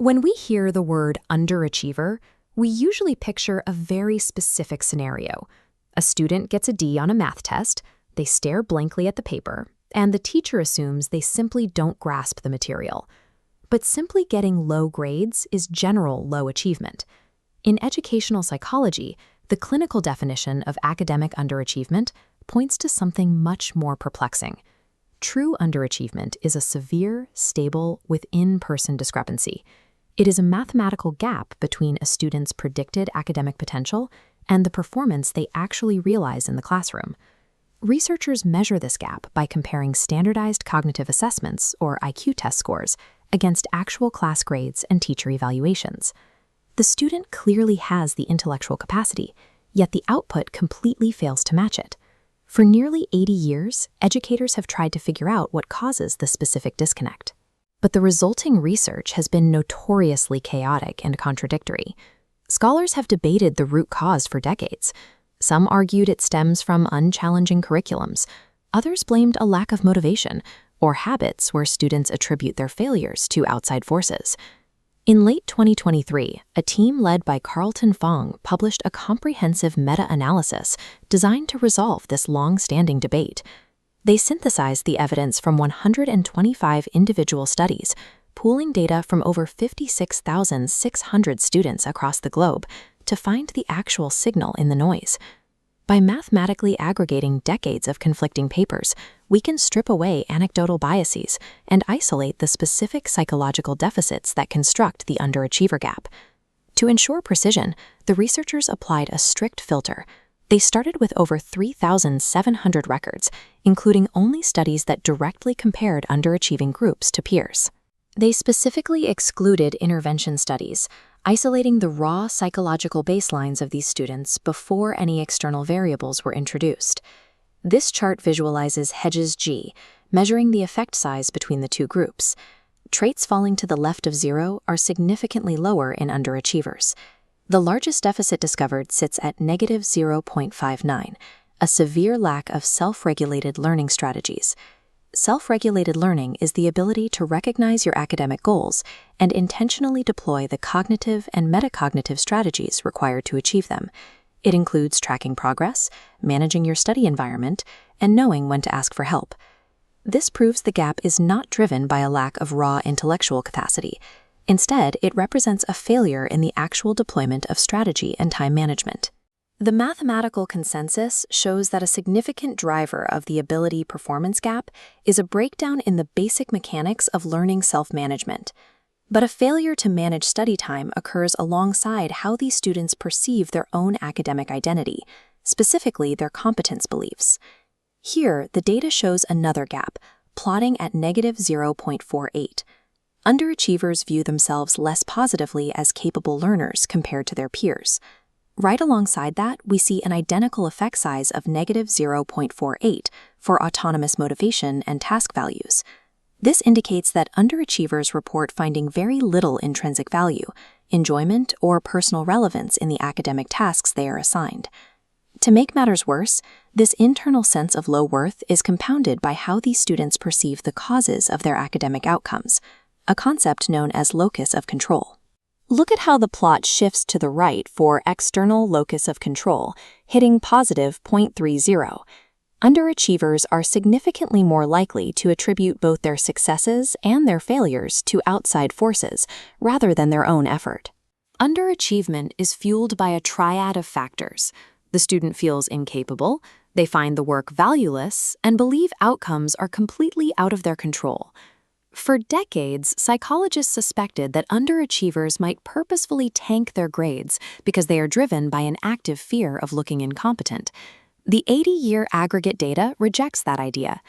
When we hear the word underachiever, we usually picture a very specific scenario. A student gets a D on a math test, they stare blankly at the paper, and the teacher assumes they simply don't grasp the material. But simply getting low grades is general low achievement. In educational psychology, the clinical definition of academic underachievement points to something much more perplexing. True underachievement is a severe, stable, within-person discrepancy. It is a mathematical gap between a student's predicted academic potential and the performance they actually realize in the classroom. Researchers measure this gap by comparing standardized cognitive assessments, or IQ test scores, against actual class grades and teacher evaluations. The student clearly has the intellectual capacity, yet the output completely fails to match it. For nearly 80 years, educators have tried to figure out what causes the specific disconnect. But the resulting research has been notoriously chaotic and contradictory. Scholars have debated the root cause for decades. Some argued it stems from unchallenging curriculums. Others blamed a lack of motivation or habits where students attribute their failures to outside forces. In late 2023, a team led by Carlton Fong published a comprehensive meta-analysis designed to resolve this long-standing debate. They synthesized the evidence from 125 individual studies, pooling data from over 56,600 students across the globe to find the actual signal in the noise. By mathematically aggregating decades of conflicting papers, we can strip away anecdotal biases and isolate the specific psychological deficits that construct the underachiever gap. To ensure precision, the researchers applied a strict filter. They started with over 3,700 records, including only studies that directly compared underachieving groups to peers. They specifically excluded intervention studies, isolating the raw psychological baselines of these students before any external variables were introduced. This chart visualizes Hedges G, measuring the effect size between the two groups. Traits falling to the left of 0 are significantly lower in underachievers. The largest deficit discovered sits at negative 0.59, a severe lack of self-regulated learning strategies. Self-regulated learning is the ability to recognize your academic goals and intentionally deploy the cognitive and metacognitive strategies required to achieve them. It includes tracking progress, managing your study environment, and knowing when to ask for help. This proves the gap is not driven by a lack of raw intellectual capacity. Instead, it represents a failure in the actual deployment of strategy and time management. The mathematical consensus shows that a significant driver of the ability performance gap is a breakdown in the basic mechanics of learning self-management. But a failure to manage study time occurs alongside how these students perceive their own academic identity, specifically their competence beliefs. Here, the data shows another gap, plotting at negative 0.48. Underachievers view themselves less positively as capable learners compared to their peers. Right alongside that, we see an identical effect size of negative 0.48 for autonomous motivation and task values. This indicates that underachievers report finding very little intrinsic value, enjoyment, or personal relevance in the academic tasks they are assigned. To make matters worse, this internal sense of low worth is compounded by how these students perceive the causes of their academic outcomes, a concept known as locus of control. Look at how the plot shifts to the right for external locus of control, hitting positive 0.30. Underachievers are significantly more likely to attribute both their successes and their failures to outside forces, rather than their own effort. Underachievement is fueled by a triad of factors. The student feels incapable, they find the work valueless, and believe outcomes are completely out of their control. For decades, psychologists suspected that underachievers might purposefully tank their grades because they are driven by an active fear of looking incompetent. The 80-year aggregate data rejects that idea.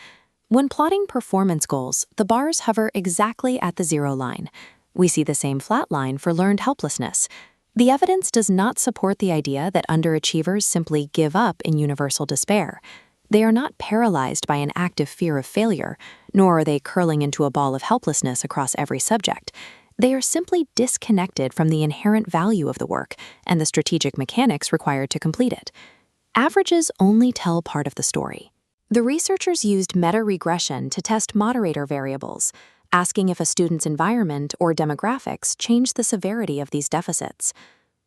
When plotting performance goals, the bars hover exactly at the 0 line. We see the same flat line for learned helplessness. The evidence does not support the idea that underachievers simply give up in universal despair. They are not paralyzed by an active fear of failure, nor are they curling into a ball of helplessness across every subject. They are simply disconnected from the inherent value of the work and the strategic mechanics required to complete it. Averages only tell part of the story. The researchers used meta-regression to test moderator variables, asking if a student's environment or demographics changed the severity of these deficits.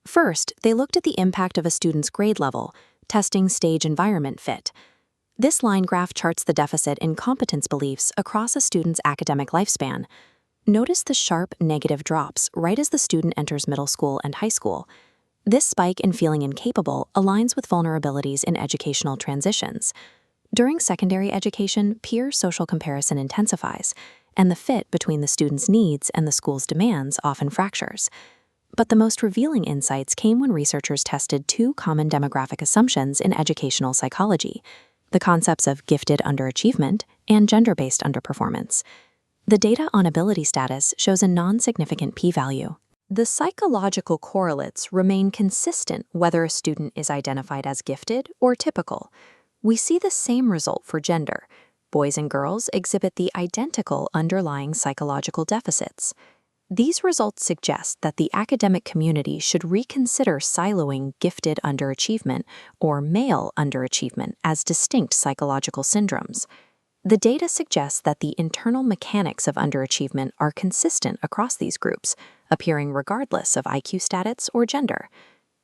First, they looked at the impact of a student's grade level, testing stage environment fit. This line graph charts the deficit in competence beliefs across a student's academic lifespan. Notice the sharp negative drops right as the student enters middle school and high school. This spike in feeling incapable aligns with vulnerabilities in educational transitions. During secondary education, peer social comparison intensifies, and the fit between the student's needs and the school's demands often fractures. But the most revealing insights came when researchers tested two common demographic assumptions in educational psychology: the concepts of gifted underachievement and gender-based underperformance. The data on ability status shows a non-significant p-value. The psychological correlates remain consistent whether a student is identified as gifted or typical. We see the same result for gender. Boys and girls exhibit the identical underlying psychological deficits. These results suggest that the academic community should reconsider siloing gifted underachievement or male underachievement as distinct psychological syndromes. The data suggests that the internal mechanics of underachievement are consistent across these groups, appearing regardless of IQ status or gender.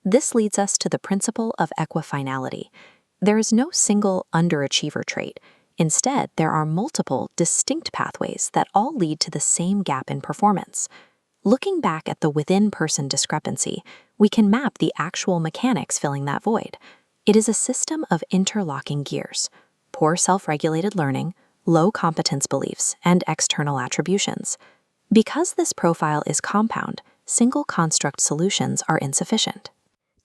This leads us to the principle of equifinality. There is no single underachiever trait. Instead, there are multiple, distinct pathways that all lead to the same gap in performance. Looking back at the within-person discrepancy, we can map the actual mechanics filling that void. It is a system of interlocking gears: poor self-regulated learning, low competence beliefs, and external attributions. Because this profile is compound, single construct solutions are insufficient.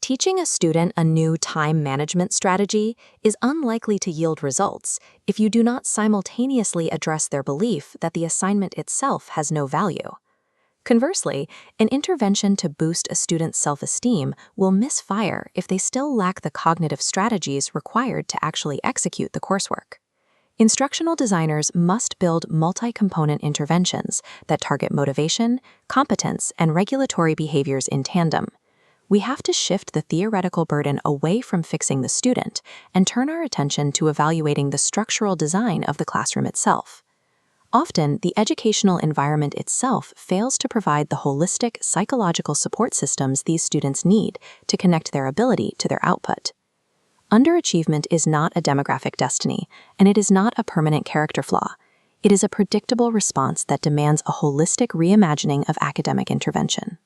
Teaching a student a new time management strategy is unlikely to yield results if you do not simultaneously address their belief that the assignment itself has no value. Conversely, an intervention to boost a student's self-esteem will misfire if they still lack the cognitive strategies required to actually execute the coursework. Instructional designers must build multi-component interventions that target motivation, competence, and regulatory behaviors in tandem. We have to shift the theoretical burden away from fixing the student and turn our attention to evaluating the structural design of the classroom itself. Often, the educational environment itself fails to provide the holistic psychological support systems these students need to connect their ability to their output. Underachievement is not a demographic destiny, and it is not a permanent character flaw. It is a predictable response that demands a holistic reimagining of academic intervention.